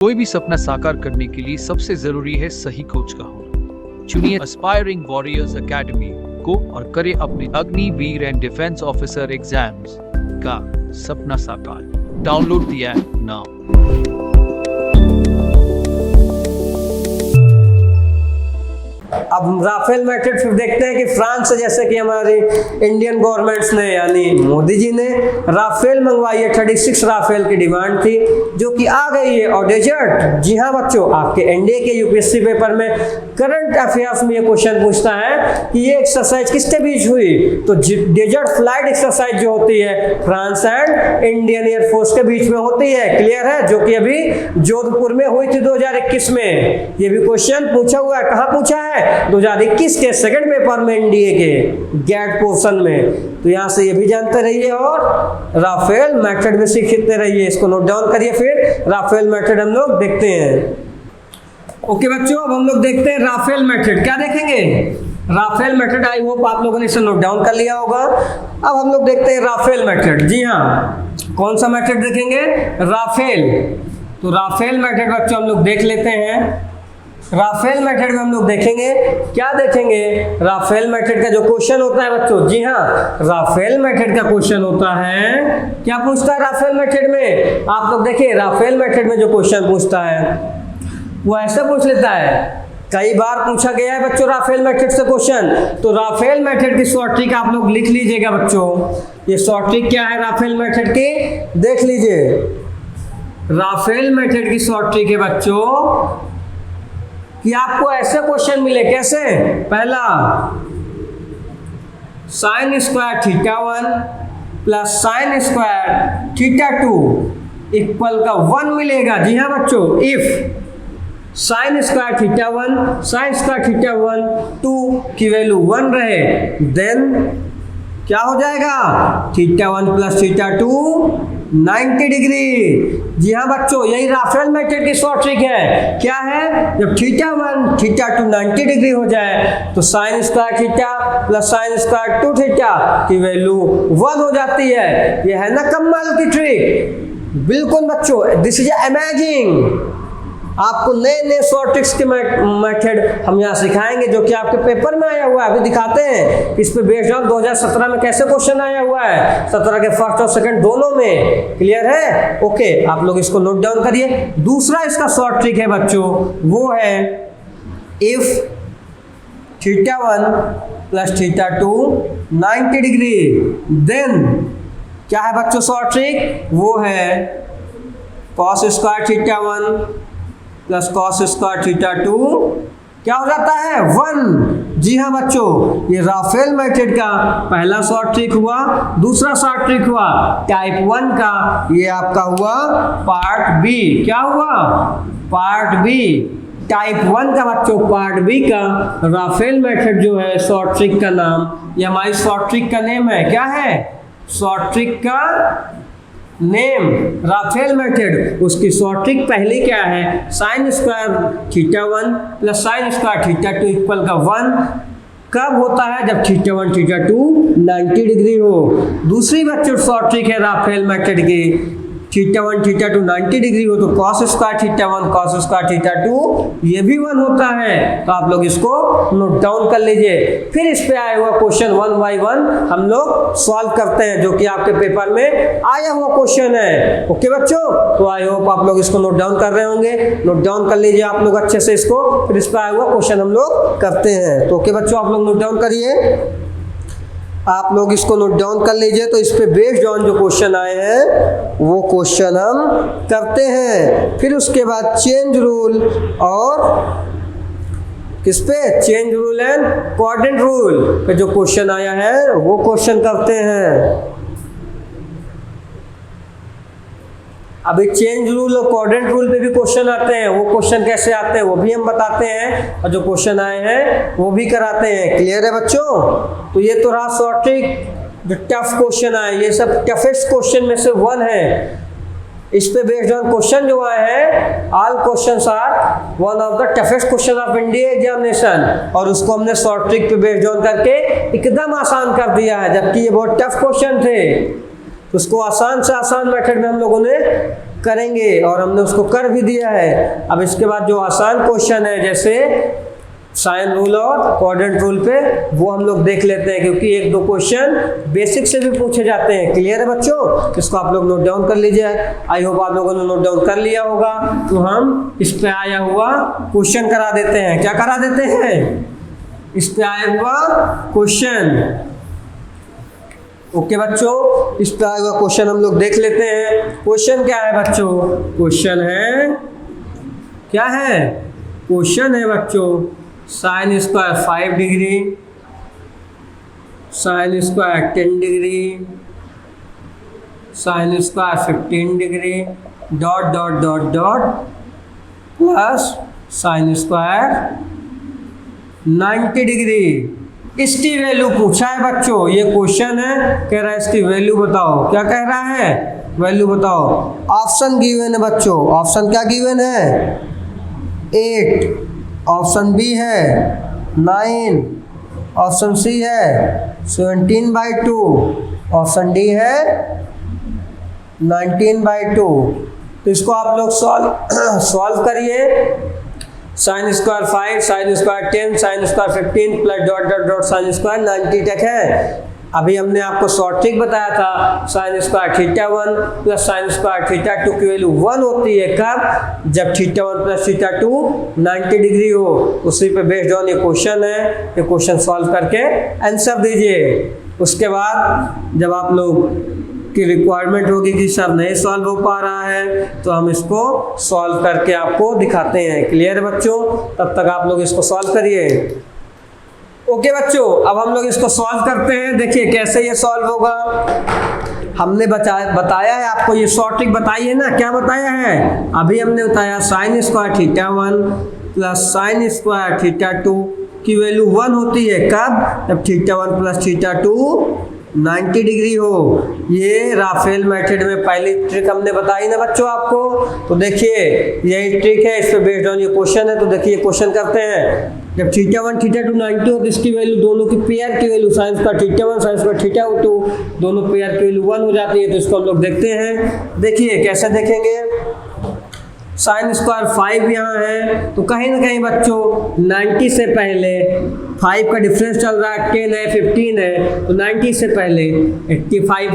कोई भी सपना साकार करने के लिए सबसे जरूरी है सही कोच का होना। चुनिए एस्पायरिंग वॉरियर्स एकेडमी को और करें अपने Agniveer and defence officer exams का सपना साकार। Download the app now. अब हम राफेल मैट्रिक फिर देखते हैं कि फ्रांस से, जैसे कि हमारी इंडियन गवर्नमेंट्स ने यानी मोदी जी ने राफेल मंगवाई है। 36 राफेल की डिमांड थी जो कि आ गई है। और डेजर्ट, जी हाँ बच्चों, आपके एनडीए के यूपीएससी पेपर में करंट अफेयर्स में ये क्वेश्चन पूछता है कि ये एक्सरसाइज किसके बीच हुई। तो डेजर्ट फ्लाइट एक्सरसाइज जो होती है फ्रांस एंड इंडियन एयरफोर्स के बीच में होती है। क्लियर है? जो कि अभी जोधपुर में हुई थी 2021 में। ये भी क्वेश्चन पूछा हुआ है। कहाँ पूछा है? 2021 के सेकंड पेपर में एनडीए के गेट पोर्शन में। तो यहां से ये भी जानते रहिए और राफेल मेथड भी सीखते रहिए। इसको नोट डाउन करिए। फिर राफेल मेथड हम लोग देखते हैं। ओके बच्चों, अब हम लोग देखते हैं राफेल मेथड। क्या देखेंगे? Rafale method. आई होप आप लोगों ने इसे नोट डाउन कर लिया होगा। अब हम लोग देखते हैं राफेल मेथड। जी हाँ, कौन सा मेथड देखेंगे? राफेल। तो राफेल मेथड बच्चों हम लोग देख लेते हैं। राफेल मेथड में हम लोग देखेंगे, क्या देखेंगे? राफेल मेथड का जो क्वेश्चन होता है बच्चों, जी हाँ, राफेल मेथड का क्वेश्चन होता है। क्या पूछता है राफेल मेथड में? आप लोग देखिए, राफेल मेथड में जो क्वेश्चन पूछता है वो ऐसे पूछ लेता है। कई बार पूछा गया है बच्चों राफेल मेथड से क्वेश्चन। तो राफेल मेथड की शॉर्ट ट्रिक आप लोग लिख लीजिएगा बच्चों। ये शॉर्ट ट्रिक क्या है राफेल मेथड की? देख लीजिए। राफेल मेथड की शॉर्ट ट्रिक है बच्चों कि आपको ऐसे क्वेश्चन मिले। कैसे? पहला, sine square theta 1 plus sine square theta 2 equal का 1 मिलेगा। जी हाँ बच्चों, if sine square theta 1 sine square theta 1 2 की वैल्यू 1 रहे, देन क्या हो जाएगा? Theta 1 plus theta 2 90 degree. जी हाँ बच्चों, यही राफेल मेथड की शॉर्ट ट्रिक है। क्या है? जब थीटा 1 थीटा 2 90 डिग्री हो जाए तो sine square theta plus sine square 2 theta की वैल्यू 1 हो जाती है। ये है ना कमाल की ट्रिक। बिल्कुल बच्चों, दिस इज अमेजिंग। आपको नए नए शॉर्ट ट्रिक्स के मेथड हम यहाँ सिखाएंगे जो कि आपके पेपर में आया हुआ है। अभी दिखाते हैं इस पे बेस्ड ऑन 2017 में कैसे क्वेश्चन आया हुआ है। 17 के फर्स्ट और सेकंड दोनों में। क्लियर है? ओके, आप लोग इसको नोट डाउन करिए। दूसरा इसका शॉर्ट ट्रिक है बच्चों, वो है if theta 1 plus theta 2 90 degree, then क्या है बच्चों शॉर्ट ट्रिक? वो है cos square theta 1 plus cos square theta 2 क्या हो जाता है? 1। जी हाँ बच्चों, ये राफेल मेथड का पहला शॉर्ट ट्रिक हुआ। दूसरा शॉर्ट ट्रिक हुआ टाइप 1 का, ये आपका हुआ पार्ट बी। क्या हुआ? Part B. टाइप 1 का बच्चों पार्ट बी का राफेल मेथड जो है शॉर्ट ट्रिक का नाम, ये हमारी शॉर्ट ट्रिक का नेम है। क्या है? शॉर्ट ट्रिक का नेम राफेल मेथड। उसकी शॉर्ट ट्रिक पहली क्या है? Sine square theta 1 plus sine square theta 2 equal का 1 कब होता है? जब थीटा 1 थीटा 2 90 डिग्री हो। दूसरी बच्चों शॉर्ट ट्रिक है राफेल मेथड की, थीटा 1 थीटा 2 90 डिग्री हो तो cos square theta 1 cos square theta 2 ये भी 1 होता है। तो आप लोग इसको नोट डाउन कर लीजिए। फिर इस पे आया हुआ क्वेश्चन 1 बाय 1 हम लोग सॉल्व करते हैं जो कि आपके पेपर में आया हुआ क्वेश्चन है। ओके बच्चों, तो आई होप आप लोग इसको नोट डाउन कर रहे होंगे। नोट डाउन कर लीजिए आप लोग अच्छे से इसको। फिर इस पे आया हुआ क्वेश्चन हम लोग करते हैं। तो ओके बच्चों, आप लोग नोट डाउन करिए। आप लोग इसको नोट डाउन कर लीजिए। तो इस पे बेस्ड ऑन जो क्वेश्चन आए हैं वो क्वेश्चन हम करते हैं। फिर उसके बाद चेंज रूल और किस पे? Change rule and coordinate rule पे जो क्वेश्चन आया है वो क्वेश्चन करते हैं। अभी चेंज रूल और कोऑर्डिनेट रूल पे भी क्वेश्चन आते हैं। वो क्वेश्चन कैसे आते हैं वो भी हम बताते हैं और जो क्वेश्चन आए हैं वो भी कराते हैं। क्लियर है बच्चों? तो ये तो रहा शॉर्ट ट्रिक। जो टफ क्वेश्चन आए ये सब टफेस्ट क्वेश्चन में से 1 है। इस पे बेस्ड ऑन क्वेश्चन जो आए हैं, all questions are one of the toughest question of India examination, और उसको हमने शॉर्ट ट्रिक पे बेस्ड ऑन करके एकदम आसान कर दिया है, जबकि ये बहुत टफ क्वेश्चन थे। उसको आसान से आसान मेथड में हम लोगों ने करेंगे और हमने उसको कर भी दिया है। अब इसके बाद जो आसान क्वेश्चन है जैसे साइन रूल और क्वाड्रेंट रूल पे वो हम लोग देख लेते हैं, क्योंकि एक दो क्वेश्चन बेसिक से भी पूछे जाते हैं। क्लियर है बच्चों? इसको आप लोग नोट डाउन कर लीजिए। आई होप आप लोगों ने नोट डाउन कर लिया होगा। तो हम इस पे आया हुआ क्वेश्चन करा देते हैं। क्या करा देते हैं? इस पे आया हुआ क्वेश्चन। ओके बच्चों, इस पे आया हुआ क्वेश्चन हम लोग देख लेते हैं। क्वेश्चन क्या है बच्चों? क्वेश्चन है, क्या है? क्वेश्चन है बच्चों sine square 5 degree, sine square 10 degree, sine square 15 degree, dot dot dot dot plus sine square 90 degree. इसकी वैल्यू पूछा है बच्चों। ये क्वेश्चन है, कह रहा है इसकी वैल्यू बताओ। क्या कह रहा है? वैल्यू बताओ। ऑप्शन गिवन है बच्चों। ऑप्शन क्या गिवन है? 8, ऑप्शन बी है 9, ऑप्शन सी है 17/2, ऑप्शन डी है 19/2। तो इसको आप लोग सॉल्व करिए। Sine square 5, sine square 10, sine square 15 plus dot dot dot sine square 90 तक है। अभी हमने आपको शॉर्ट ट्रिक बताया था, sine square θ1 plus sine square θ2 की वैल्यू 1 होती है। कब? जब θ1 प्लस θ2 90 डिग्री हो। उसी पे बेस्ड ऑन ये क्वेश्चन है। ये क्वेश्चन सॉल्व करके आंसर दीजिए। उसके बाद जब आप लोग की रिक्वायरमेंट होगी कि सर नहीं सॉल्व हो पा रहा है, तो हम इसको सॉल्व करके आपको दिखाते हैं। क्लियर है बच्चों? तब तक आप लोग इसको सॉल्व करिए। ओके बच्चों, अब हम लोग इसको सॉल्व करते हैं। देखिए कैसे ये सॉल्व होगा। हमने बताया है आपको, ये शॉर्ट ट्रिक बताई है ना। क्या बताया है? अभी हमने बताया sine square θ1 plus sine square θ2 की वैल्यू 1 होती है। कब? जब θ1 प्लस θ2 90 डिग्री हो। ये राफेल मेथड में पहली ट्रिक हमने बताई ना बच्चों आपको। तो देखिए यही ट्रिक है, इस पे बेस्ड ऑन ये क्वेश्चन है। तो देखिए क्वेश्चन करते हैं। जब θ1 θ2 90 हो तो इसकी वैल्यू, दोनों की पेयर की value sine square θ1 sine square θ2 दोनों पेयर की वैल्यू 1 हो जाती है। तो इसको हम लोग देखते हैं। देखिए कैसे देखेंगे। साइन स्क्वायर 5 यहाँ है, तो कहीं ना कहीं बच्चों 90 से पहले 5 का डिफरेंस चल रहा है, 10 है 15 है, तो 90 से पहले 85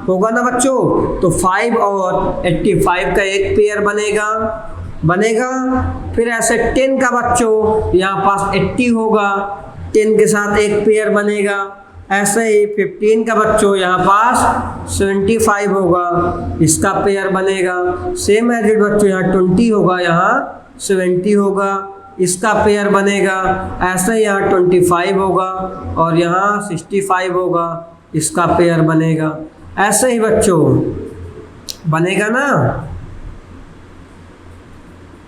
होगा ना बच्चों। तो 5 और 85 का एक पेयर बनेगा। फिर ऐसे 10 का बच्चों यहाँ पास 80 होगा, 10 के साथ एक पेयर बनेगा। ऐसे ही 15 का बच्चों यहाँ पास 75 होगा, इसका पेयर बनेगा। सेम एज इट बच्चों यहाँ 20 होगा, यहाँ 70 होगा, इसका पेयर बनेगा। ऐसे ही यहाँ 25 होगा और यहाँ 65 होगा, इसका पेयर बनेगा। ऐसे ही बच्चों बनेगा ना।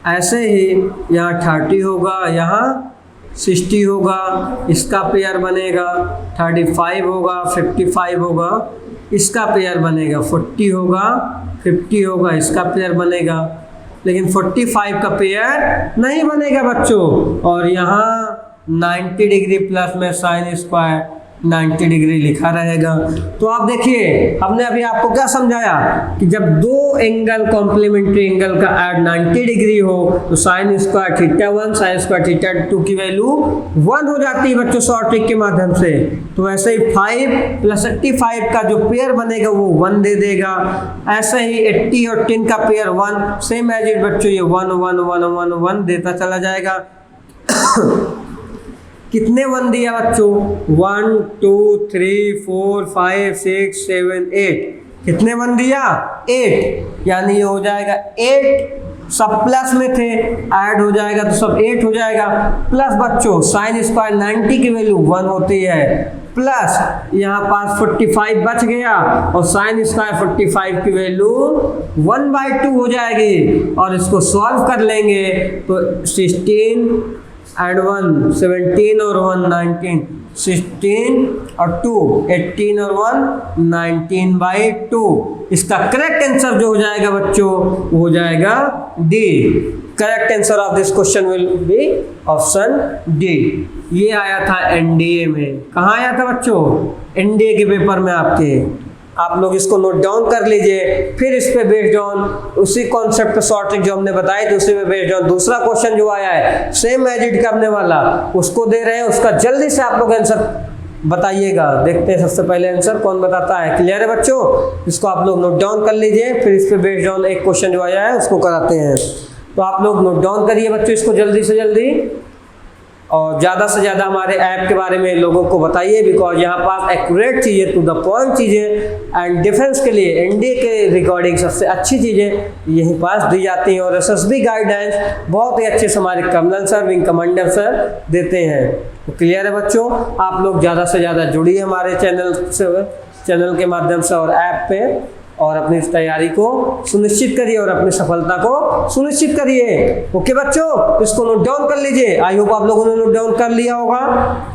ऐसे ही यहाँ 30 होगा, यहाँ 60 होगा, इसका पेयर बनेगा। 35 होगा, 55 होगा, इसका पेयर बनेगा। 40 होगा, 50 होगा, इसका पेयर बनेगा। लेकिन 45 का पेयर नहीं बनेगा बच्चों। और यहाँ 90 डिग्री प्लस में साइन स्क्वायर 90 डिग्री लिखा रहेगा। तो आप देखिए हमने अभी आपको क्या समझाया कि जब दो एंगल कॉम्प्लीमेंट्री एंगल का ऐड 90 डिग्री हो तो साइन स्क्वायर θ1 साइन स्क्वायर θ2 की वैल्यू 1 हो जाती है बच्चों शॉर्ट ट्रिक के माध्यम से। तो ऐसे ही 5 प्लस 85 का जो पेयर बनेगा वो 1 दे देगा। ऐसे ही 80 और 10 का पेयर 1, सेम एज इट बच्चों ये 1 1 1 1 1 देता चला जाएगा। कितने 1 दिया बच्चों? 1 2 3 4 5 6 7 8। कितने 1 दिया? 8। यानी ये हो जाएगा 8, सब प्लस में थे, ऐड हो जाएगा तो सब 8 हो जाएगा। प्लस बच्चों साइन स्क्वायर 90 की वैल्यू 1 होती है, प्लस यहाँ पास 45 बच गया और साइन स्क्वायर 45 की वैल्यू 1/2 हो जाएगी। और इसको सॉल्व कर लेंगे तो 16 and 1 17 और 1 19, 16 और 2 18 और 1 19/2। इसका करेक्ट आंसर जो हो जाएगा बच्चों वो हो जाएगा D. Correct answer of this question will be option D. ये आया था एनडीए में। कहाँ आया था बच्चों? एनडीए के पेपर में आपके। आप लोग इसको नोट डाउन कर लीजिए। फिर इस पे बेस्ड ऑन उसी कॉन्सेप्ट पे शॉर्ट ट्रिक जो हमने बताई थी उसी पे बेस्ड ऑन दूसरा क्वेश्चन जो आया है सेम एज इट करने वाला उसको दे रहे हैं, उसका जल्दी से आप लोग आंसर बताइएगा। देखते हैं सबसे पहले आंसर कौन बताता है। क्लियर है बच्चों? इसको आप लोग नोट डाउन कर लीजिए, फिर इस पे बेस्ड ऑन एक क्वेश्चन जो आया है उसको कराते हैं। तो आप लोग नोट डाउन करिए बच्चों इसको जल्दी से जल्दी, और ज़्यादा से ज़्यादा हमारे ऐप के बारे में लोगों को बताइए, बिकॉज यहाँ पास एक्यूरेट चीज़ें, टू द पॉइंट चीज़ें एंड डिफेंस के लिए एनडीए के रिकॉर्डिंग सबसे अच्छी चीज़ें यहीं पास दी जाती हैं। और एसएसबी गाइडेंस बहुत ही अच्छे से हमारे colonel sir, wing commander sir देते हैं। तो क्लियर है बच्चों? आप लोग ज़्यादा से ज़्यादा जुड़िए हमारे चैनल के माध्यम से और ऐप पे, और अपनी तैयारी को सुनिश्चित करिए और अपनी सफलता को सुनिश्चित करिए। ओके बच्चों, इसको नोट डाउन कर लीजिए। आई होप आप लोगों ने नोट डाउन कर लिया होगा।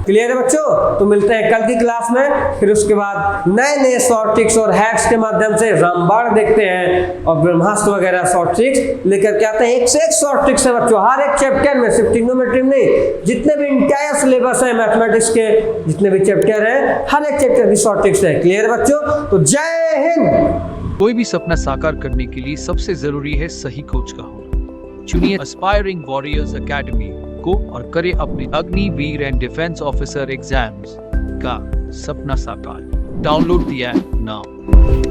क्लियर है बच्चों? तो मिलते हैं कल की क्लास में, फिर उसके बाद नए नए शॉर्ट ट्रिक्स और हैक्स के माध्यम से रामबाण देखते हैं और ब्रह्मास्त्र वगैरह शॉर्ट ट्रिक्स लेकर के आते हैं। एक से एक शॉर्ट ट्रिक्स है बच्चों हर एक चैप्टर में, सिर्फ ट्रिग्नोमेट्री में नहीं, जितने भी इंटायर सिलेबस है मैथमेटिक्स के, जितने भी चैप्टर हैं हर एक चैप्टर की शॉर्ट ट्रिक्स है। क्लियर है बच्चों? तो जय हिंद। कोई भी सपना साकार करने के लिए सबसे जरूरी है सही कोच का होना। चुनिए एस्पायरिंग वॉरियर्स एकेडमी को और करें अपने Agniveer and defence officer exams का सपना साकार। Download the app now.